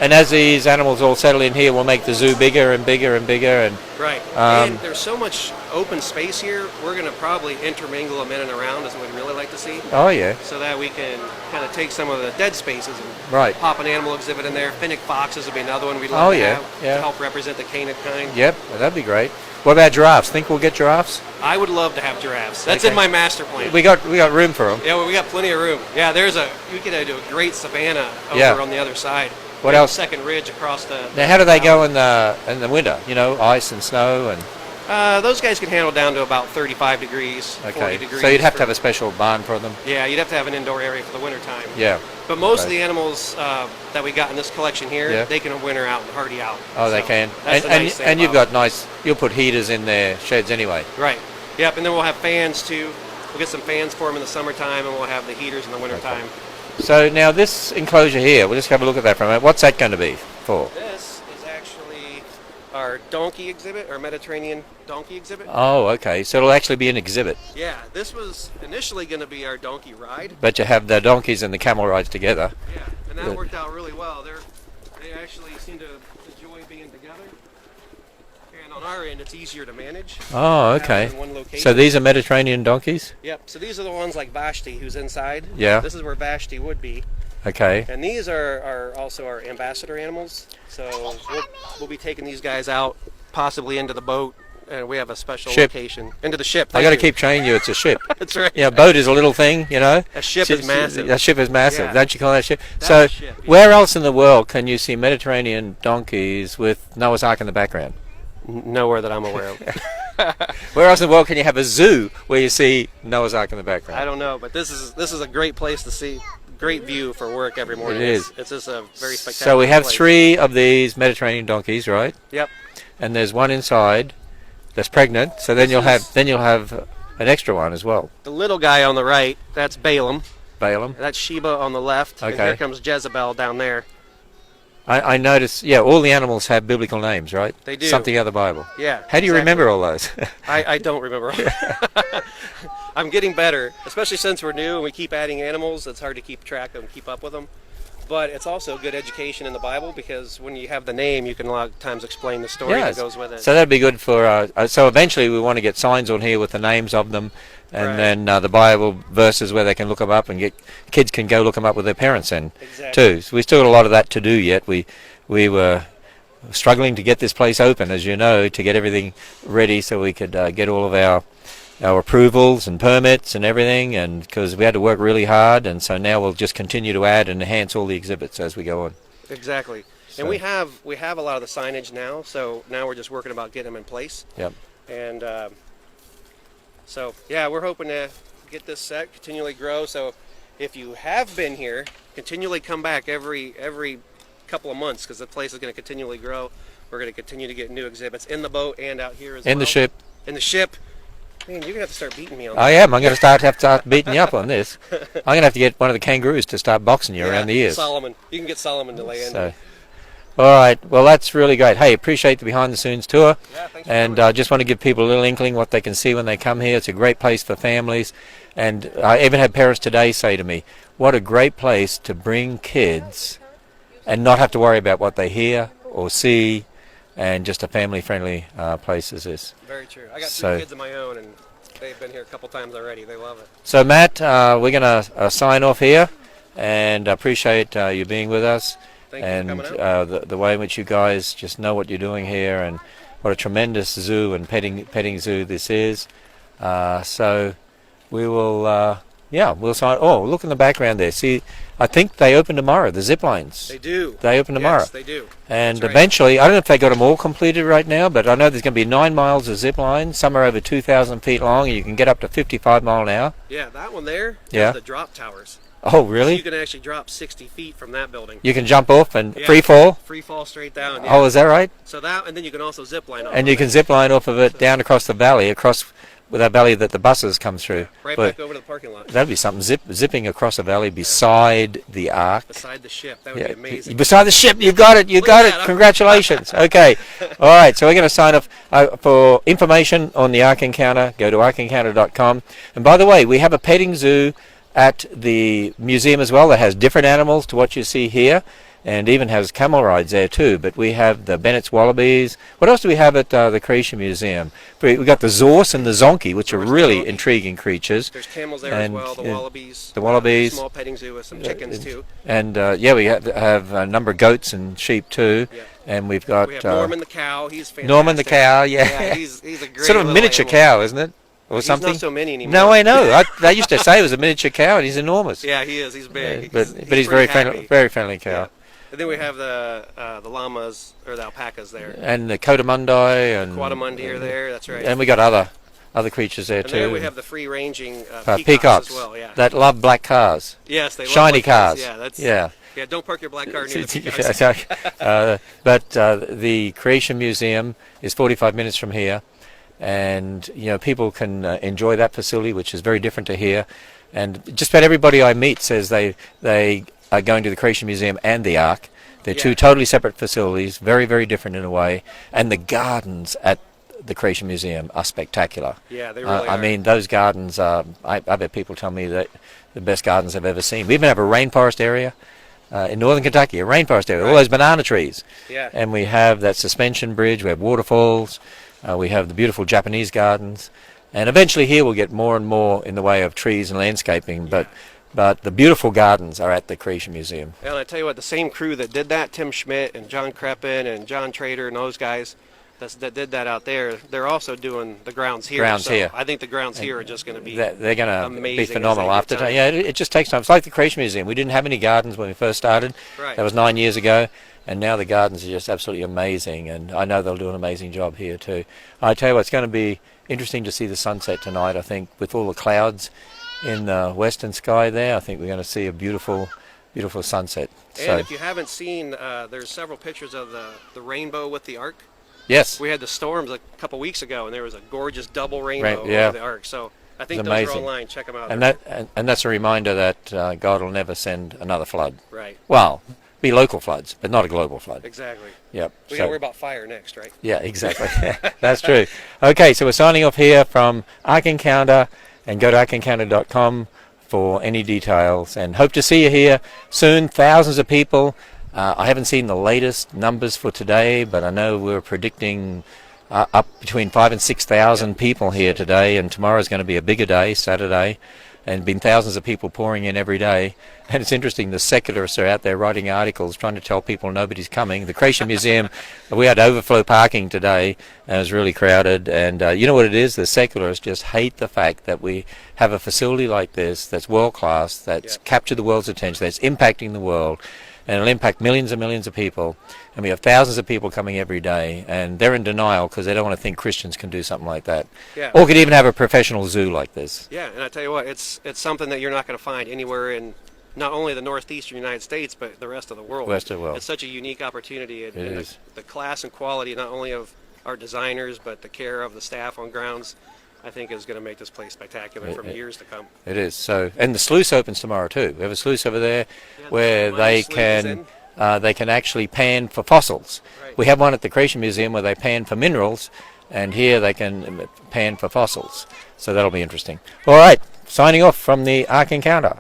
Speaker 1: And as these animals all settle in here, we'll make the zoo bigger and bigger and bigger. And
Speaker 7: Right. And there's so much open space here. We're going to probably intermingle them in and around, as we'd really like to see,
Speaker 1: oh yeah,
Speaker 7: so that we can kind of take some of the dead spaces and
Speaker 1: right.
Speaker 7: pop an animal exhibit in there. Finnick foxes would be another one we'd love
Speaker 1: Oh,
Speaker 7: to
Speaker 1: yeah,
Speaker 7: have
Speaker 1: yeah.
Speaker 7: to help represent the canid kind.
Speaker 1: Yep, that'd be great. What about giraffes? Think we'll get giraffes?
Speaker 7: I would love to have giraffes. That's
Speaker 1: Okay.
Speaker 7: in my master plan.
Speaker 1: We got room for them.
Speaker 7: Yeah, well, we got plenty of room. Yeah, we could do a great savanna over
Speaker 1: Yeah.
Speaker 7: on the other side.
Speaker 1: What
Speaker 7: Big
Speaker 1: else?
Speaker 7: Second ridge across the.
Speaker 1: Now, how do they go in the winter? You know, ice and snow and.
Speaker 7: Those guys can handle down to about 35 degrees, 40
Speaker 1: Okay.
Speaker 7: degrees.
Speaker 1: So you'd have to
Speaker 7: for-
Speaker 1: have a special barn for them.
Speaker 7: Yeah, you'd have to have an indoor area for the winter time.
Speaker 1: Yeah.
Speaker 7: But most of
Speaker 1: Right.
Speaker 7: the animals that we got in this collection here,
Speaker 1: Yeah.
Speaker 7: they can winter out and hardy out.
Speaker 1: Oh, they
Speaker 7: So
Speaker 1: can.
Speaker 7: That's the nice thing
Speaker 1: and you've
Speaker 7: about
Speaker 1: got nice. You'll put heaters in their sheds anyway.
Speaker 7: it. Right. Yep, and then we'll have fans too. We'll get some fans for them in the summertime, and we'll have the heaters in the wintertime.
Speaker 1: So now this enclosure here, we'll just have a look at that for a minute. What's that going to be for?
Speaker 7: This is actually our donkey exhibit, our Mediterranean donkey exhibit.
Speaker 1: Oh, okay. So it'll actually be an exhibit,
Speaker 7: Yeah, this was initially going to be our donkey ride.
Speaker 1: but you have the donkeys and the camel rides together.
Speaker 7: Yeah, and that
Speaker 1: Good.
Speaker 7: worked out really well. They actually seem to enjoy being together. And on our end, it's easier to manage.
Speaker 1: Oh,
Speaker 7: have
Speaker 1: okay.
Speaker 7: them in one location.
Speaker 1: So these are Mediterranean donkeys.
Speaker 7: Yep. So these are the ones like Vashti, who's inside.
Speaker 1: Yeah.
Speaker 7: This is where Vashti would be.
Speaker 1: Okay.
Speaker 7: And these are also our ambassador animals. So we'll be taking these guys out, possibly into the boat, and we have a special
Speaker 1: Ship.
Speaker 7: location. Into the ship.
Speaker 1: I got to
Speaker 7: thank you.
Speaker 1: keep training you. It's a ship.
Speaker 7: That's right.
Speaker 1: Yeah, boat is a little thing, you know.
Speaker 7: A ship is massive.
Speaker 1: A ship is massive.
Speaker 7: Yeah.
Speaker 1: Don't you call that a ship?
Speaker 7: That's
Speaker 1: So,
Speaker 7: a ship, yeah.
Speaker 1: where else in the world can you see Mediterranean donkeys with Noah's Ark in the background?
Speaker 7: Nowhere that I'm aware of.
Speaker 1: Where else in the world can you have a zoo where you see Noah's Ark in the background?
Speaker 7: I don't know, but this is a great place to see. Great view for work every morning.
Speaker 1: It is.
Speaker 7: It's just a very spectacular
Speaker 1: So we have
Speaker 7: place.
Speaker 1: 3 of these Mediterranean donkeys, right?
Speaker 7: Yep.
Speaker 1: And there's one inside that's pregnant. So then you'll have an extra one as well.
Speaker 7: The little guy on the right, that's Balaam.
Speaker 1: Balaam.
Speaker 7: That's Sheba on the left. And
Speaker 1: Okay.
Speaker 7: here comes Jezebel down there.
Speaker 1: I noticed. Yeah, all the animals have biblical names, right?
Speaker 7: They do.
Speaker 1: Something out of the Bible.
Speaker 7: Yeah.
Speaker 1: How do you
Speaker 7: exactly.
Speaker 1: remember all those?
Speaker 7: I don't remember. I'm getting better, especially since we're new and we keep adding animals. It's hard to keep track of and keep up with them. But it's also good education in the Bible because when you have the name, you can a lot of times explain the story that goes with it.
Speaker 1: So that'd be good for. So eventually, we want to get signs on here with the names of them, and
Speaker 7: Right.
Speaker 1: then the Bible verses where they can look them up, and kids can go look them up with their parents then
Speaker 7: Exactly.
Speaker 1: too. So we still got a lot of that to do yet. We were struggling to get this place open, as you know, to get everything ready so we could get all of our approvals and permits and everything, and because we had to work really hard, and so now we'll just continue to add and enhance all the exhibits as we go on.
Speaker 7: Exactly.
Speaker 1: So-
Speaker 7: And we have a lot of the signage now, so now we're just working about getting them in place.
Speaker 1: Yep.
Speaker 7: And so yeah, we're hoping to get this set, continually grow. So if you have been here, continually come back every couple of months, because the place is going to continually grow. We're going to continue to get new exhibits in the boat and out here as well.
Speaker 1: In the ship.
Speaker 7: In the ship. Man, you're going to have to start beating me on
Speaker 1: I
Speaker 7: that.
Speaker 1: am. I'm going to have to start beating you up on this. I'm going to have to get one of the kangaroos to start boxing you around the ears.
Speaker 7: Solomon. You can get Solomon to lay in.
Speaker 1: So, all right. Well, that's really great. Hey, appreciate the behind-the-scenes tour.
Speaker 7: Yeah, thanks for
Speaker 1: And
Speaker 7: coming.
Speaker 1: just want to give people a little inkling what they can see when they come here. It's a great place for families. And I even had parents today say to me, what a great place to bring kids and not have to worry about what they hear or see, and just a family-friendly place as this.
Speaker 7: Very true. I got
Speaker 1: So-
Speaker 7: 3 kids of my own, and they've been here a couple times already. They love it.
Speaker 1: So, Matt, we're going to sign off here, and I appreciate you being with us.
Speaker 7: Thank you
Speaker 1: And
Speaker 7: for coming out.
Speaker 1: the way in which you guys just know what you're doing here, and what a tremendous zoo and petting zoo this is. So we will, we'll sign. Oh, look in the background there. See, I think they open tomorrow. The zip lines.
Speaker 7: They do.
Speaker 1: They open tomorrow.
Speaker 7: Yes, they do.
Speaker 1: And
Speaker 7: That's right.
Speaker 1: eventually, I don't know if they got them all completed right now, but I know there's going to be 9 miles of zip lines. Some are over 2,000 feet long, and you can get up to 55 mile an hour.
Speaker 7: Yeah, that one there.
Speaker 1: Yeah.
Speaker 7: The drop towers.
Speaker 1: Oh,
Speaker 7: So
Speaker 1: really?
Speaker 7: you can actually drop 60 feet from that building.
Speaker 1: You can jump off and
Speaker 7: Yeah.
Speaker 1: free fall.
Speaker 7: Free fall straight down. Yeah.
Speaker 1: Oh, is that right?
Speaker 7: So that, and then you can also zip line off.
Speaker 1: And
Speaker 7: of
Speaker 1: you can
Speaker 7: it.
Speaker 1: zip line off of it down across the valley, across with that valley that the buses come through.
Speaker 7: right
Speaker 1: But
Speaker 7: back over to the parking lot.
Speaker 1: that'd be something. Zipping across a valley beside the ark.
Speaker 7: Beside the ship. That would be amazing.
Speaker 1: Beside the ship, you got it. You
Speaker 7: Look
Speaker 1: got
Speaker 7: at
Speaker 1: it.
Speaker 7: that.
Speaker 1: Congratulations. Okay. All right. So we're going to sign off. For information on the Ark Encounter, go to arkencounter.com. And by the way, we have a petting zoo at the museum as well that has different animals to what you see here, and even has camel rides there too. But we have the Bennett's wallabies. What else do we have at the Creation Museum? We've got the Zorse and the Zonky, which are
Speaker 7: Zorse,
Speaker 1: really
Speaker 7: Zonky.
Speaker 1: intriguing creatures.
Speaker 7: There's camels there
Speaker 1: And,
Speaker 7: as well. The wallabies.
Speaker 1: the wallabies.
Speaker 7: Small petting zoo with some chickens too.
Speaker 1: And we have a number of goats and sheep too.
Speaker 7: Yeah.
Speaker 1: And we've got
Speaker 7: We have Norman the cow. He's fantastic.
Speaker 1: Norman the cow, yeah.
Speaker 7: Yeah, he's a great
Speaker 1: sort of a
Speaker 7: little
Speaker 1: miniature
Speaker 7: animal.
Speaker 1: cow, isn't it? Or
Speaker 7: He's
Speaker 1: something?
Speaker 7: not so many anymore.
Speaker 1: No, I know. They used to say it was a miniature cow, and he's enormous.
Speaker 7: Yeah, he is. He's big.
Speaker 1: But he's very
Speaker 7: pretty
Speaker 1: friendly cow.
Speaker 7: Yeah. And then we have the llamas or the alpacas there.
Speaker 1: And the Cotamundi and
Speaker 7: Quadamundi are there. That's right.
Speaker 1: And we got other creatures there
Speaker 7: And
Speaker 1: too.
Speaker 7: then we have the free-ranging
Speaker 1: peacocks
Speaker 7: peacocks as well. Yeah.
Speaker 1: that love black cars,
Speaker 7: Yes, they love
Speaker 1: shiny
Speaker 7: black cars.
Speaker 1: cars.
Speaker 7: Yeah, that's
Speaker 1: yeah.
Speaker 7: Yeah, don't park your black car near the peacocks.
Speaker 1: But the Creation Museum is 45 minutes from here, and people can enjoy that facility, which is very different to here. And just about everybody I meet says they are going to the Creation Museum and the Ark. They're
Speaker 7: Yeah.
Speaker 1: two totally separate facilities, very, very different in a way. And the gardens at the Creation Museum are spectacular.
Speaker 7: Yeah, they really
Speaker 1: I
Speaker 7: are.
Speaker 1: mean, those gardens are, I bet people tell me that the best gardens I've ever seen. We even have a rainforest area in northern Kentucky, a rainforest area, all
Speaker 7: Right.
Speaker 1: those banana trees.
Speaker 7: Yeah.
Speaker 1: And we have that suspension bridge, we have waterfalls, we have the beautiful Japanese gardens. And eventually here we'll get more and more in the way of trees and landscaping, but the beautiful gardens are at the Creation Museum.
Speaker 7: And I tell you what, the same crew that did that, Tim Schmidt and John Kreppen and John Trader and those guys that did that out there, they're also doing the grounds here.
Speaker 1: Grounds
Speaker 7: so
Speaker 1: here.
Speaker 7: I think the grounds here are just going to be
Speaker 1: They're going to
Speaker 7: amazing
Speaker 1: be
Speaker 7: as
Speaker 1: phenomenal
Speaker 7: they get
Speaker 1: after time.
Speaker 7: done.
Speaker 1: Yeah, it just takes time. It's like the Creation Museum. We didn't have any gardens when we first started.
Speaker 7: Right.
Speaker 1: That was 9 years ago. And now the gardens are just absolutely amazing. And I know they'll do an amazing job here too. I tell you what, it's going to be interesting to see the sunset tonight, I think, with all the clouds in the western sky there. I think we're going to see a beautiful, beautiful sunset.
Speaker 7: And if you haven't seen, there's several pictures of the rainbow with the ark.
Speaker 1: Yes.
Speaker 7: We had the storms a couple weeks ago, and there was a gorgeous double rainbow
Speaker 1: yeah.
Speaker 7: over the ark. So I think
Speaker 1: It's
Speaker 7: those are
Speaker 1: amazing.
Speaker 7: online. Check them out.
Speaker 1: And that's a reminder that God will never send another flood.
Speaker 7: Right.
Speaker 1: Well, be local floods, but not a global flood.
Speaker 7: Exactly.
Speaker 1: Yep.
Speaker 7: We got to worry about fire next, right?
Speaker 1: Yeah, exactly. That's true. Okay, so we're signing off here from Ark Encounter, and go to arkencounter.com for any details, and hope to see you here soon. Thousands of people. I haven't seen the latest numbers for today, but I know we're predicting up between 5,000 and 6,000 people here today, and tomorrow's going to be a bigger day, Saturday, and been thousands of people pouring in every day. And it's interesting, the secularists are out there writing articles trying to tell people nobody's coming. The Creation Museum, we had overflow parking today, and it was really crowded. And you know what it is? The secularists just hate the fact that we have a facility like this that's world-class, that's captured the world's attention, that's impacting the world, and it'll impact millions and millions of people, and we have thousands of people coming every day, and they're in denial because they don't want to think Christians can do something like that.
Speaker 7: Yeah.
Speaker 1: Or could even have a professional zoo like this.
Speaker 7: Yeah, and I tell you what, it's something that you're not going to find anywhere in not only the northeastern United States, but the rest of the world.
Speaker 1: Rest of the world.
Speaker 7: It's such a unique opportunity.
Speaker 1: It is.
Speaker 7: The class and quality, not only of our designers, but the care of the staff on grounds, I think is going to make this place spectacular for years to come.
Speaker 1: It is. So, and the sluice opens tomorrow too. We have a sluice over there where they can actually pan for fossils.
Speaker 7: Right.
Speaker 1: We have one at the Creation Museum where they pan for minerals, and here they can pan for fossils. So that'll be interesting. All right, signing off from the Ark Encounter.